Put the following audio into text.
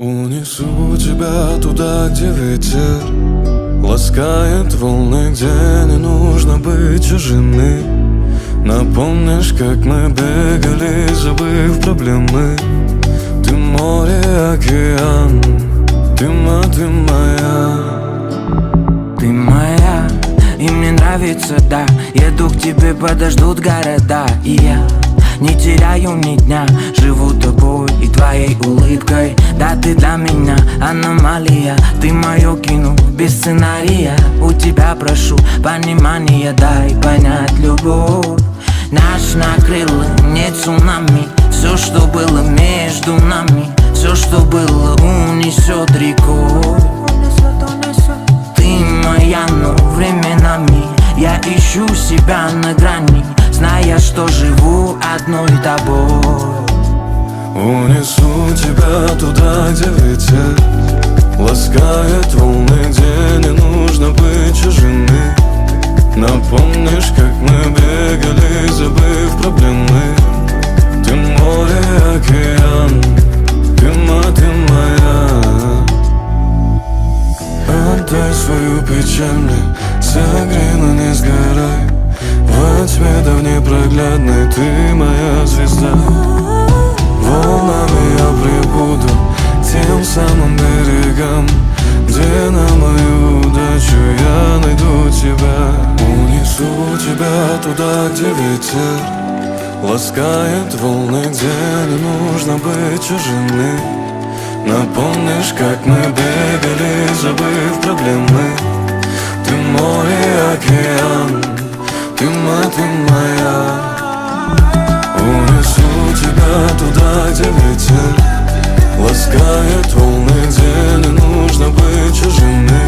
Унесу тебя туда, где ветер ласкает волны, где не нужно быть чужими. Напомнишь, как мы бегали, забыв проблемы. Ты море, океан, ты моя. Ты моя, и мне нравится, да. Еду к тебе, подождут города. И я не теряю ни дня, живу тобой и твоей улыбкой. Да, ты для меня аномалия, ты мое кино без сценария. У тебя прошу понимания, дай понять любовь. Наш накрыло, не цунами. Все, что было между нами, все, что было, унесет рекой. Ты моя, но временами я ищу себя на грани, зная, что живу одной тобой. Унесу тебя туда, где ветер ласкает волны, где не нужно быть чужими. Напомнишь, как мы бегали, забыв проблемы. Ты море, океан, ты моя. Отдай свою печаль мне, согрей, но не сгорай. Во тьме да в непроглядной ты моя звезда. Волнами я прибуду тем самым берегам, где на мою удачу я найду тебя. Унесу тебя туда, где ветер ласкает волны, где не нужно быть чужими. Напомнишь, как мы бегали, забыв проблемы. Ты море, океан, ты моя. Унесу тебя туда, где ветер ласкает волны, где не нужно быть чужими.